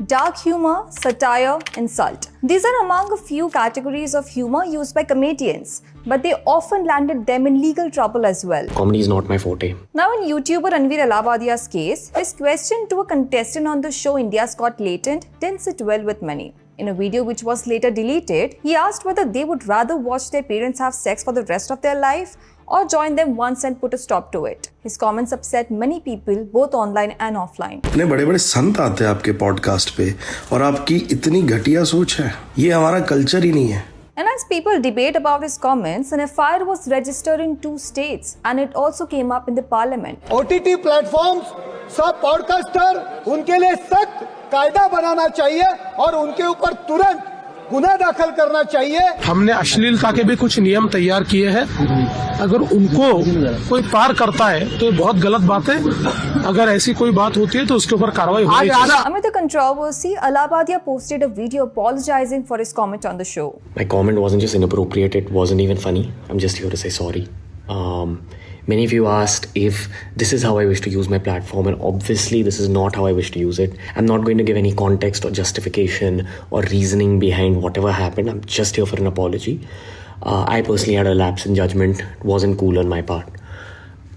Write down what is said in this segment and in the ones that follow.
dark humor, satire, insult. These are among a few categories of humor used by comedians, but they often landed them in legal trouble as well. Comedy is not my forte. Now, in YouTuber Ranveer Allahbadia's case, his question to a contestant on the show India's Got Talent didn't sit well with many. In a video which was later deleted, he asked whether they would rather watch their parents have sex for the rest of their life or join them once and put a stop to it. His comments upset many people, both online and offline. इतने बड़े-बड़े संत आते हैं आपके podcast पे और आपकी इतनी घटिया सोच है, ये हमारा कल्चर ही नहीं है. And as people debate about his comments, an FIR was registered in 2 states and it also came up in the parliament. OTT platforms, सब पॉडकास्टर उनके लिए सख्त कायदा बनाना चाहिए और उनके ऊपर तुरंत गुनाह दाखिल करना चाहिए. हमने अश्लीलता के भी कुछ नियम तैयार किए हैं. अगर उनको कोई पार करता है तो ये बहुत गलत बात है. अगर ऐसी कोई बात होती है तो उसके ऊपर कार्रवाई होनी चाहिए. Amid the controversy, Allahbadia posted a video apologizing for his comment on the show. My comment wasn't just inappropriate, it wasn't even funny. I'm just here to say sorry. Many of you asked if this is how I wish to use my platform, and obviously this is not how I wish to use it. I'm not going to give any context or justification or reasoning behind whatever happened. I'm just here for an apology. I personally had a lapse in judgment. It wasn't cool on my part.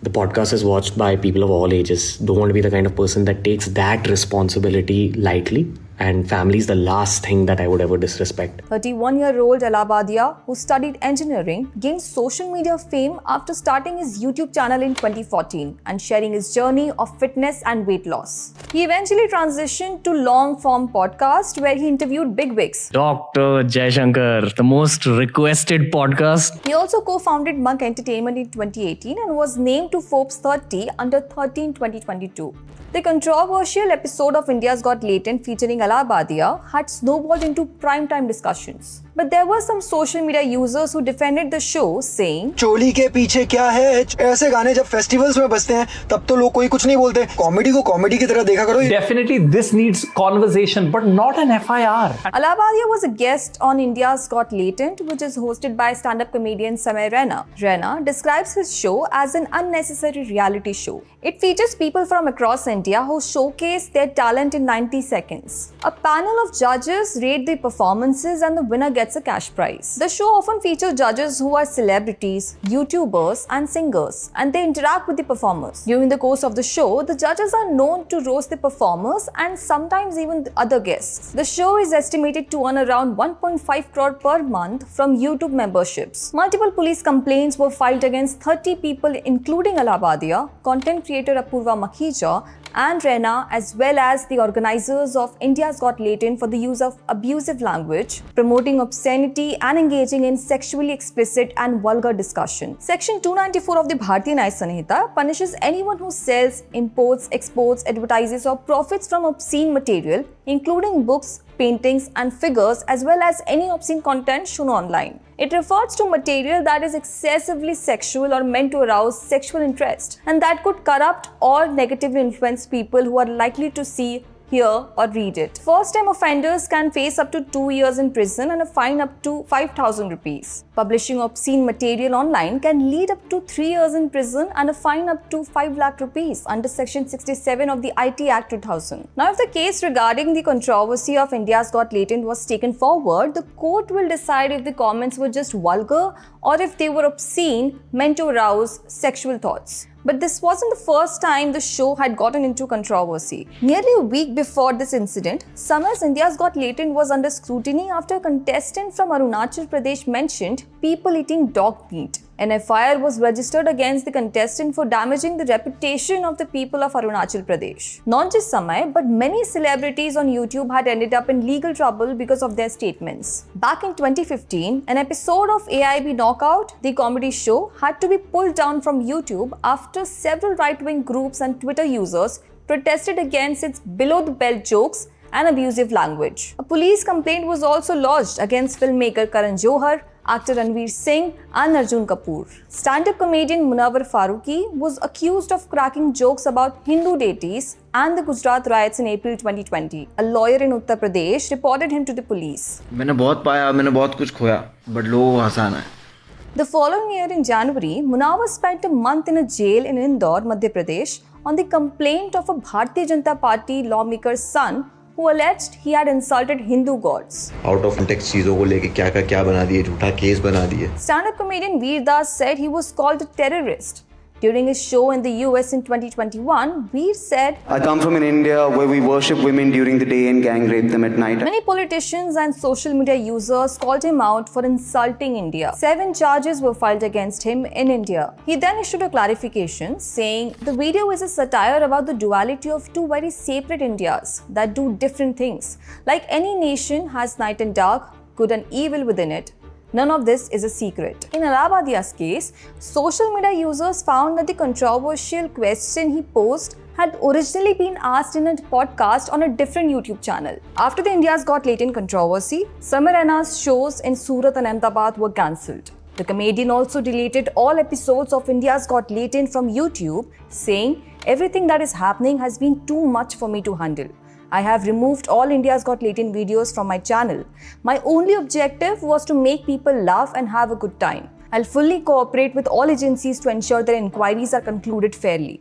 The podcast is watched by people of all ages. Don't want to be the kind of person that takes that responsibility lightly. And family is the last thing that I would ever disrespect. 31-year-old Allahbadia, who studied engineering, gained social media fame after starting his YouTube channel in 2014 and sharing his journey of fitness and weight loss. He eventually transitioned to long-form podcast where he interviewed bigwigs. Dr. Jaishankar, the most requested podcast. He also co-founded Monk Entertainment in 2018 and was named to Forbes 30 under 13 2022. The controversial episode of India's Got Talent featuring Allahbadia had snowballed into primetime discussions. But there were some social media users who defended the show, saying, चोली के पीछे क्या है? ऐसे गाने जब festivals में बजते हैं तब तो लोग कोई कुछ नहीं बोलते. कॉमेडी को कॉमेडी की तरह देखा करो. Definitely this needs conversation but not an FIR. Allahbadia was a guest on India's Got Talent, which is hosted by stand-up comedian Samay Raina. Raina describes his show as an unnecessary reality show. It features people from across India who showcase their talent in 90 seconds. A panel of judges rate the performances and the winner gets a cash prize. The show often features judges who are celebrities, YouTubers and singers, and they interact with the performers. During the course of the show, the judges are known to roast the performers and sometimes even the other guests. The show is estimated to earn around 1.5 crore per month from YouTube memberships. Multiple police complaints were filed against 30 people including Allahbadia, content creator Apurva Makhija, and Raina, as well as the organizers of India's Got Talent for the use of abusive language, promoting obscenity and engaging in sexually explicit and vulgar discussion. Section 294 of the Bharatiya Nyaya Sanhita punishes anyone who sells, imports, exports, advertises or profits from obscene material, including books, paintings and figures, as well as any obscene content shown online. It refers to material that is excessively sexual or meant to arouse sexual interest and that could corrupt or negatively influence people who are likely to see, hear or read it. First-time offenders can face up to 2 years in prison and a fine up to 5,000 rupees. Publishing obscene material online can lead up to 3 years in prison and a fine up to 5 lakh rupees under Section 67 of the IT Act 2000. Now, if the case regarding the controversy of India's Got Talent was taken forward, the court will decide if the comments were just vulgar or if they were obscene, meant to arouse sexual thoughts. But this wasn't the first time the show had gotten into controversy. Nearly a week before this incident, Summer's India's Got Talent was under scrutiny after a contestant from Arunachal Pradesh mentioned people eating dog meat. An FIR was registered against the contestant for damaging the reputation of the people of Arunachal Pradesh. Not just Samay, but many celebrities on YouTube had ended up in legal trouble because of their statements. Back in 2015, an episode of AIB Knockout, the comedy show, had to be pulled down from YouTube after several right-wing groups and Twitter users protested against its below-the-belt jokes and abusive language. A police complaint was also lodged against filmmaker Karan Johar, actor Ranveer Singh and Arjun Kapoor. Stand-up comedian Munawar Farooqi was accused of cracking jokes about Hindu deities and the Gujarat riots in April 2020. A lawyer in Uttar Pradesh reported him to the police. मैंने बहुत पाया, मैंने बहुत कुछ खोया, but लोगों को हंसाना है. The following year in January, Munawar spent a month in a jail in Indore, Madhya Pradesh on the complaint of a Bharatiya Janata Party lawmaker's son who alleged he had insulted Hindu gods. Out of context चीजों को लेके क्या का क्या बना दिए, झूठा case बना दिए. Stand-up comedian Veer Das said he was called a terrorist. During his show in the US in 2021, Veer said, I come from an India where we worship women during the day and gang rape them at night. Many politicians and social media users called him out for insulting India. 7 charges were filed against him in India. He then issued a clarification saying the video is a satire about the duality of two very separate Indias that do different things. Like any nation has night and dark, good and evil within it. None of this is a secret. In Allahbadia's case, social media users found that the controversial question he posed had originally been asked in a podcast on a different YouTube channel. After the India's Got Latent controversy, Samir Raina's shows in Surat and Ahmedabad were cancelled. The comedian also deleted all episodes of India's Got Latent from YouTube, saying, "Everything that is happening has been too much for me to handle. I have removed all India's Got Latent videos from my channel. My only objective was to make people laugh and have a good time. I'll fully cooperate with all agencies to ensure their inquiries are concluded fairly."